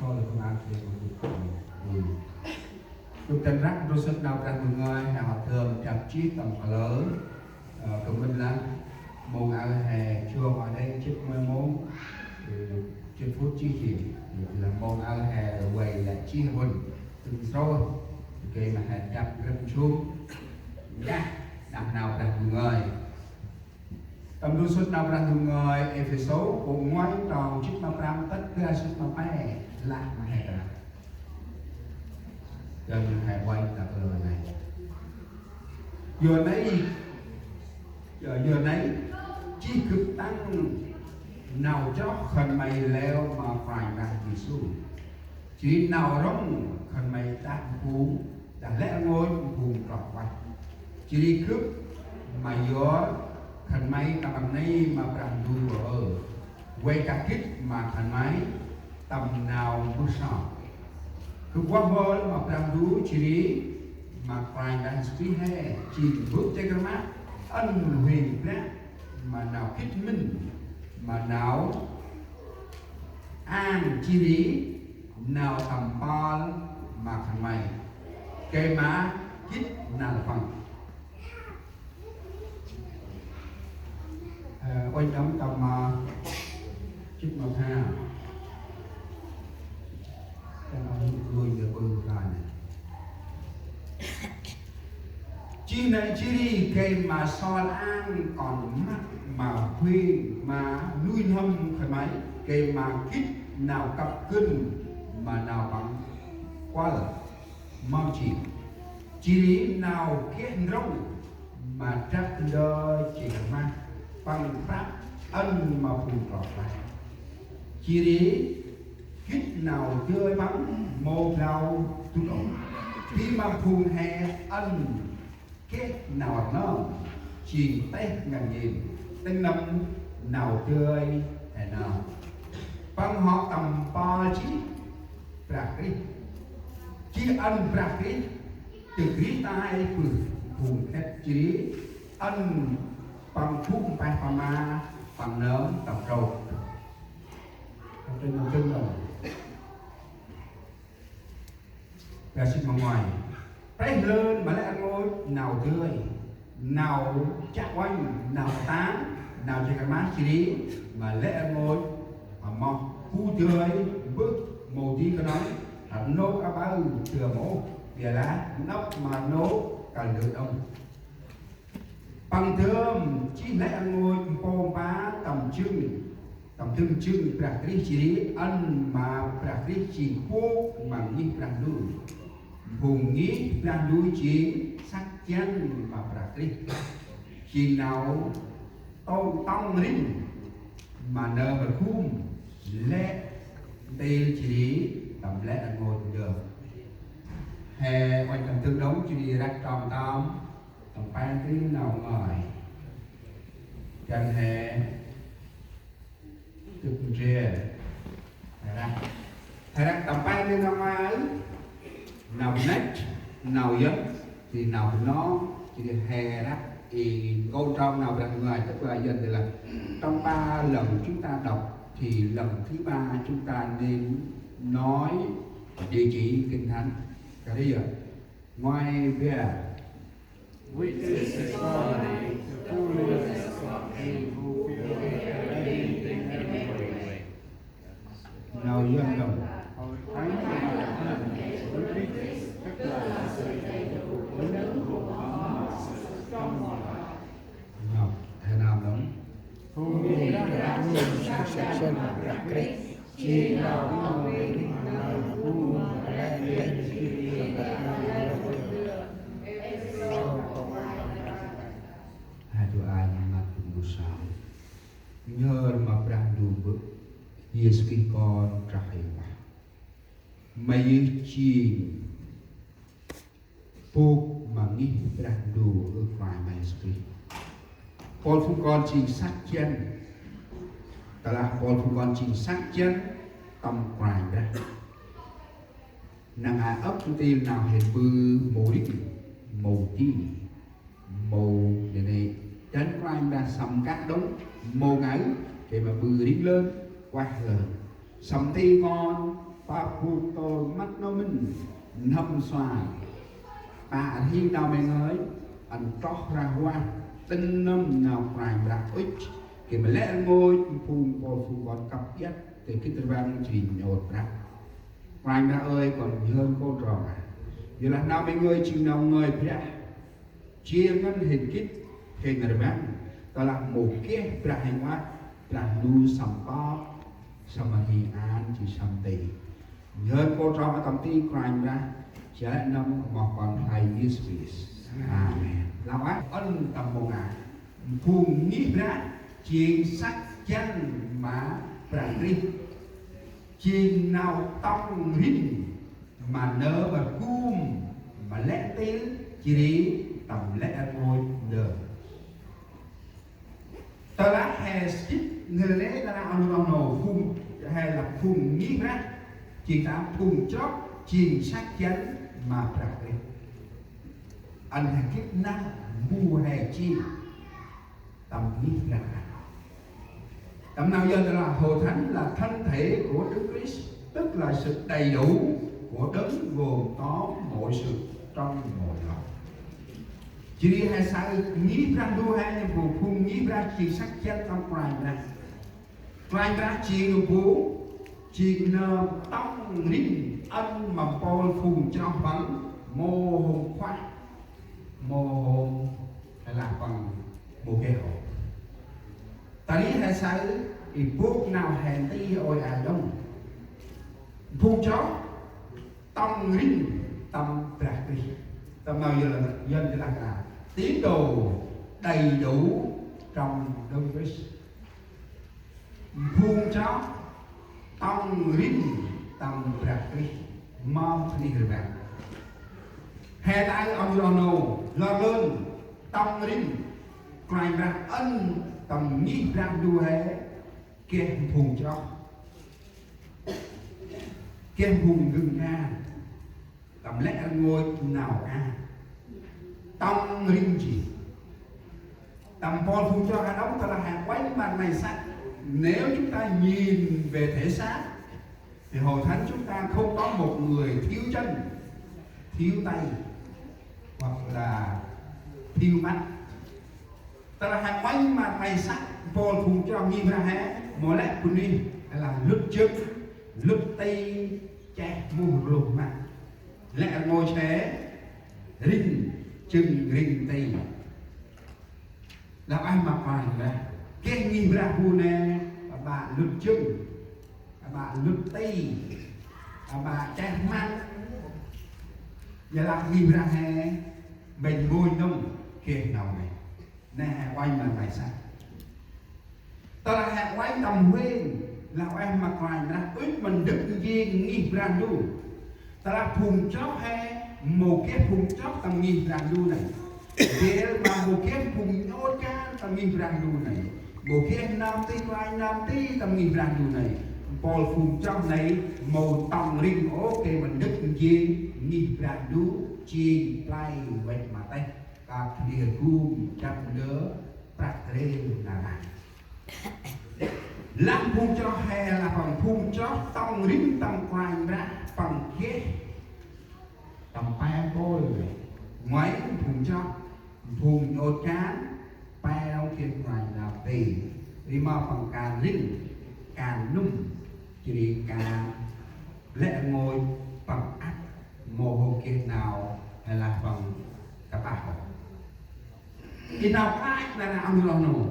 cho được công an thì lúc tên rắc rô sức nào ra người ngơi là họ thường chặt chiếc tầm lớn công minh lắm môn áo hè chưa ở đây chiếc mơ môn trên phút chi chỉ là môn áo hè quầy là chi hồn từng rồi cái mà hẹn chặt rất xuống nha đằng nào ra người ngơi tầm đu xuất nào ra người ngơi Ephesos cũng ngoái tròn chiếc mà pram tất cả sức mà mẹ lạc mà hẹn ra gần hẹn quay là lời này giờ nấy chỉ cực tăng nào cho khẩn mày leo mà phải đạt Giêsu chỉ nào rong khẩn mày đạt phú đã lẽ ngôi vùng trọt quay chỉ đi cướp mà gió khẩn mày tầm bằng này mà bằng đu ở quay cả kích mà khẩn mày tầm nào bước sau cứ qua bờ mà bằng đu chỉ đi mà phải đạt suy hè chỉ bước trên cái mắt ân huyền đó mà nào kích minh mà nào an chi lý nào tầm con mà thằng mày cây má kích nào phần quay đóng tầm chích màu ha cái nó cười giờ bừng lại này chi này chi đi cây mà son an còn mắt mà huy mà nuôi hâm phải mấy cây mà kít nào cặp cân mà nào bằng quá là mong chỉ lý nào kết rong mà chắc đơ chỉ mang bằng pháp ân mà phù trọt lại chỉ lý kít nào chơi bắn mồ đầu tu động khi mà phù hè ân kết nào nó chỉ tết ngàn nhìn tên năm nào chơi hay nào bằng họ tầm ba chí prakrit chỉ ân prakrit từ khí tai phùng hết chỉ ân bằng phúc bài phàm ma bằng nớm tập trầu trên một chân rồi và xin mong ngoài trái lên mà lại ngôi nào tươi nào chắc quanh nào tán nào chỉ cả má chỉ đi mà lẽ ngôi mà mong khu tươi bước màu tí có nói là nấu cá bao thừa mổ bìa lá nóc mà nấu cần được ông bằng thơm chỉ lẽ ngôi bom bá tầm thương chưng prakrit chỉ đi ăn mà prakrit chỉ khô bằng như prakrit vùng nghĩ đang đối chiến sắc chân mà prakrit khi nào tông tông rinh mà nợ mà khum lẽ tê chỉ tầm lẽ là ngồi được hè quanh tầm tương đống chỉ đi rắc tròn tóm tầm ban tiếng nào ngồi chân hè cực rìa thầy rắc tầm ban tiếng nào ngoài nào nách nào dấp thì nào nó chỉ được hè đó thì câu trong nào đặt ngoài tức là dần thì là trong 3 lần chúng ta đọc thì lần thứ 3 chúng ta nên nói địa chỉ kinh thánh cái đấy giờ ngoài về which is his body, the fullness of him who filleth everything every way. nào dân đồng Thánh là với Đức tức là sự đầy đủ của nước của họ trong mọi nào thế nào đúng Hùng nghị đã nhìn sang sân đặc kích chỉ nào người đi nào vu lên lên khi hai tụi ai mà cùng sao nhớ mà đang đủ bước Yesus khi con trai mà mấy chi buộc mà nghĩ đang đủ ở ngoài mà Yesus con phụ con chỉ sát chân đó là con phụ con chỉ sát chân tầm ngoài ra nàng ai ấp chúng tiên nào hiện bư mối màu chi màu này chân của anh đã sầm các đống màu ngấy để mà bư đi lên quay lên sầm ti con Pháp hụt tôi mắt nó mình nâm xoài bà hi nào mình ơi anh tróc ra hoa tinh nâm nào phải đã ít thì mà lẽ ngôi phun bò phun bọt cặp nhất thì cái tư văn chỉ nhột ra phải ra ơi còn hơn cô trò à vậy là nào mình ơi chừng nào người phải chia ngân hình kít hình là bạn đó là một cái ra hình hóa là nu sầm to sầm hi an chỉ sầm tì nhớ cô trò mà tầm ti crime ra sẽ lại năm mà còn hay is peace amen là quá ân tầm một ngàn phùng nghĩ ra chuyện sắc chân mà rằng đi chuyện nào tông hình mà nỡ mà cung mà lẽ tiếng chỉ đi tầm lẽ ngôi đời ta đã hè skip người lẽ ta đã ăn nổ phùng hay là phùng nghĩ ra chỉ ta phùng chót chuyện sắc chân mà rằng đi anh hãy kiếp năng mua hè chi tầm nghĩ ra tầm nào giờ là hội thánh là thân thể của Đức Christ tức là sự đầy đủ của đấng gồm có mọi sự trong mọi lòng chỉ đi hay sao nghĩ ra đua hay nhưng mà không nghĩ ra chỉ sắc chết trong ngoài ra chỉ được bố chỉ nợ tông linh ân mà Paul phùng cho vắng mô hồn khoa mô hồn hay là bằng một cái hộ ta lý hay sao thì buộc nào hẹn tí ôi à đông phun chó tông linh tâm trạc đi tâm nào giờ là dân cái là tín đồ đầy đủ trong đấng Christ phun chó tông linh tâm trạc đi mong đi được bạn hè tại ông lo lớn tông linh ngoài ra ân tầm nghĩ ra đua hè kia phùng cho kia phùng gừng ra tầm lẽ ngôi nào a tông linh gì tầm Paul phùng cho hai đóng ta là hạt quấy mặt này sắc nếu chúng ta nhìn về thể xác thì hội thánh chúng ta không có một người thiếu chân thiếu tay hoặc là thiếu mắt ta là hạt quấy mặt này sắc Paul phùng cho nghiêm ra hé một lẽ của đi là lướt trước lướt tay che mù lùm mặt lẽ ngồi xe rinh chừng rinh tay là ai mặc bài là cái nghiêm ra hù nè bà lướt chừng bà lướt tay bà che mắt vậy là nghiêm ra hè mình ngồi nông kia nào này nè quay mà phải sao ta là hạt quái tầm huyên là em mặc ngoài ra ít mình đức duyên nghi ra luôn ta là phùng chót hay một cái phùng chót tầm nghi ra luôn này để mà một cái phùng nhốt ca tầm nghi ra luôn này một cái nam tí quay nam tí tầm nghi ra luôn này Paul phùng chót này màu tầm riêng ok mình đức duyên nghi ra luôn chi play vậy mà tay các địa cung chặt đỡ bạc lên là làm phun cho hè là phần phun cho tông rính tông quay ra phần ghế tầm pa bôi ngoáy phun cho phun ột cán pa đâu kia ngoài là tì đi mà phần cà rính cà nung chỉ đi cà lẽ ngồi bằng ác mồ hôi kia nào hay là phần cả ba học thì nào ai là nào người nào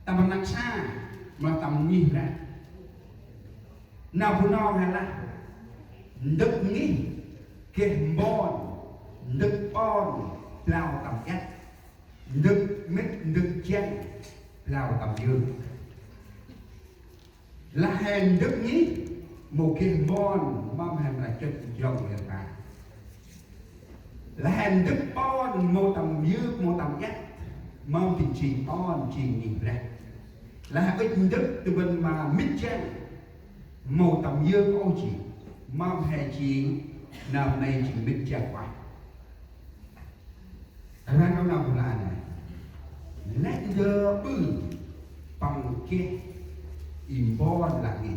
tầm nặng xa mà tầm nhìn ra nào phụ nào hay là đức nghĩ kềm bòn đức bòn lao tầm cách đức mít đức chân lao tầm dương là hèn đức nghĩ một kềm bòn mong hèn là chất dòng hiện tại là hèn đức bòn một tầm dương một tầm cách mong thì chỉ on chỉ nhìn ra là cái đức từ bên mà mít chân màu tầm dương ô chỉ mong hè chỉ nào này chỉ mít chân quá ra câu nào là này lẽ giờ bự bằng kia im bon là gì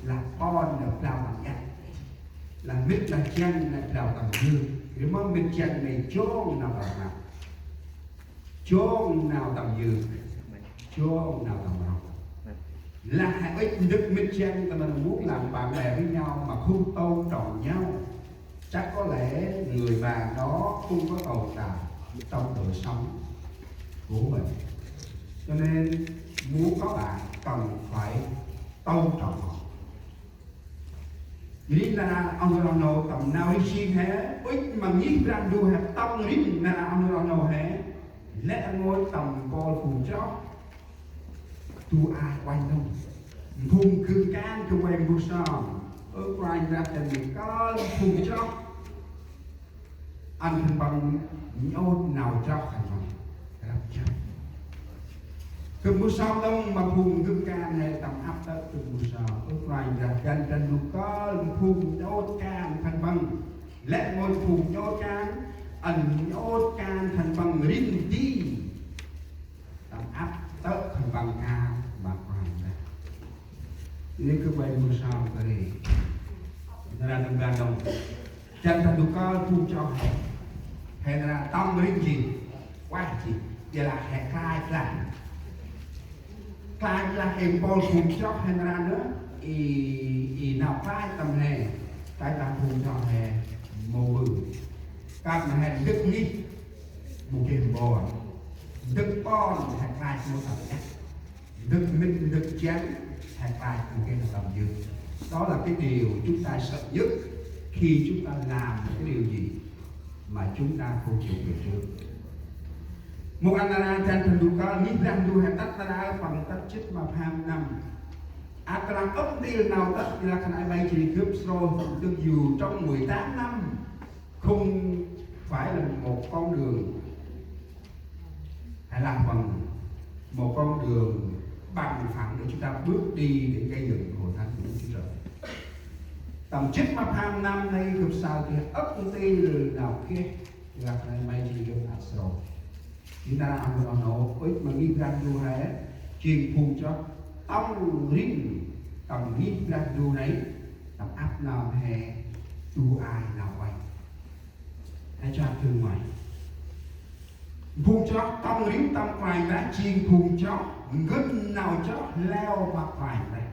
là con được đào bằng cách là mít là chân là đào bằng dư nếu mà mít chân này chôn nào bằng nào chôn nào tầm dư chôn nào tầm nào là hãy ít đức mít chân ta mình muốn làm bạn bè với nhau mà không tôn trọng nhau chắc có lẽ người bạn đó không có tồn tại trong đời sống của mình cho nên muốn có bạn cần phải tôn trọng họ lý là ông nó tầm nào đi xin hết ít mà nghĩ ra đua hết tâm lý là ông nó hết lẽ ngồi tầm coi phù chó tu ai quanh đâu phùng cứ can cho quen vô sòng ở quanh ra tình có phù chó anh bằng nhôn nào chó thành bằng cứ mua sao đâu mà phùng cứ can này tầm áp tới cứ mua sao ở quanh ra gần gần lúc có phùng nhốt can thành bằng lẽ ngồi phùng nhốt can anh nhốt can thành bằng riêng đi tầm áp tới thành bằng ca mà quanh ra ini kebaik bersama tadi. Dalam tenggang dan terduga puncak hera tam rinji wajib ialah khai là em bol puncak hera nữa nào khai tầm hè cái là puncak hè màu bự các mà hè đức nhị một cái bò đức con hay khai một tầm nhé đức minh đức chén hay khai một cái tầm dương đó là cái điều chúng ta sợ nhất khi chúng ta làm cái điều gì mà chúng ta không chịu về trước một anh là trên thần đủ có nghĩ rằng đủ hẹn tắt ra bằng tất chất mà tham năm làm ốc tiêu nào tất là khả năng bay chỉ cướp rồi được dù trong 18 năm không phải là một con đường hay là bằng một con đường bằng phẳng để chúng ta bước đi để gây dựng hội thánh của Chúa Trời tầm chức mà tham năm nay không sao thì ấp tê nào kia là khả năng bay chỉ cướp rồi chúng ta làm một nổ ít mà nghi rằng dù hết truyền phùng cho ông riêng tầm nghi rằng dù đấy tầm áp nào hè dù ai nào quay hãy cho thương ngoài phùng cho tông riêng tầm ngoài đã truyền phùng cho ngân nào cho leo mặt ngoài này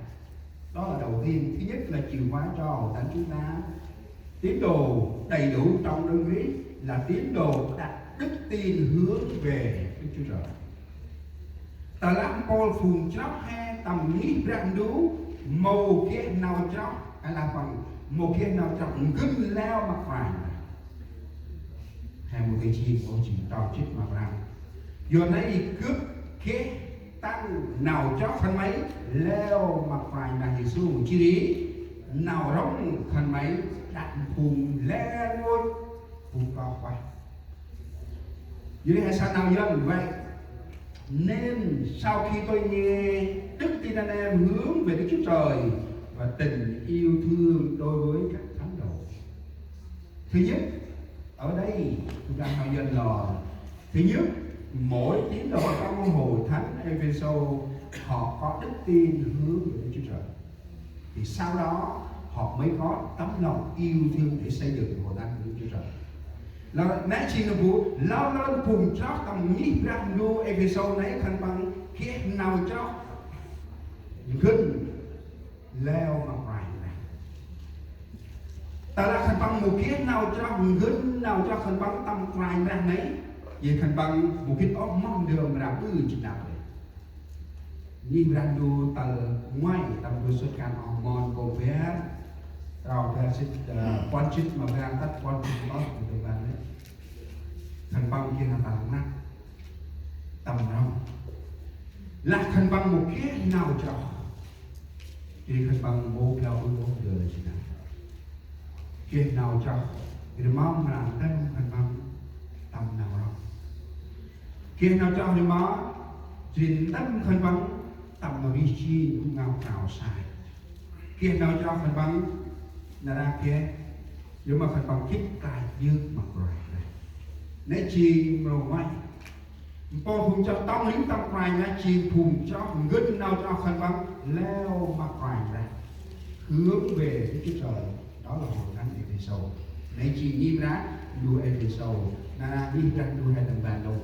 đó là đầu tiên thứ nhất là chìa khóa cho hội thánh chúng ta tín đồ đầy đủ trong đơn vị là tín đồ đặt đức tin hướng về Đức Chúa Trời. Ta làm Paul phùng chóc hay tầm nghĩ rằng đủ màu kia nào chóc hay là phần màu kia nào chóc gân leo mặt ngoài hay một cái chi của chỉ tao chết mà rằng giờ này cướp kia tăng nào chóc phần mấy leo mặt ngoài là Giêsu chi lý nào rống phần mấy đặt phùng leo ngôi phùng co quay dưới hay sao nào dân vậy nên sau khi tôi nghe đức tin anh em hướng về Đức Chúa Trời và tình yêu thương đối với các thánh đồ thứ nhất ở đây chúng ta hỏi dân là thứ nhất mỗi tín đồ trong hội thánh Epheso họ có đức tin hướng về Đức Chúa Trời thì sau đó họ mới có tấm lòng yêu thương để xây dựng hội thánh của Đức Chúa Trời là nãy chỉ là vụ lao lên phùng chót tầm nhíp ra đua Epheso nãy thành bằng kia nào chót gần leo mà ngoài này ta là thành bằng một kia nào cho gần nào cho thành bằng tầm ngoài ra nấy vậy thành bằng một cái ốc mong đường mà cứ chỉ đạo đấy nhíp ra đua tờ ngoài tầm đua xuất can hormone của bé rồi ta sẽ quan chức mà ra tắt quan chức đó của tụi bạn đấy thành bằng kia là tầm nát tầm nào là thành bằng một cái nào cho thì thành bằng một theo với một giờ chỉ là kia nào cho thì mong là tâm thành bằng tầm nào đó kia nào cho thì mong thì tâm thành bằng tầm nào đi chi cũng ngao cào sai kia nào cho thành bằng là ra kia nhưng mà thành bằng kích tài dương mặt rồi nãy chi rồi ngoài con phùng cho tông lính tông ngoài nãy chi phùng cho ngân nào cho thành bằng leo mặt ngoài này hướng về Đức Chúa Trời, đó là hội thánh Ephesos. Này chị nhím ra đu Ephesos na đi ra đu hai lần bàn đâu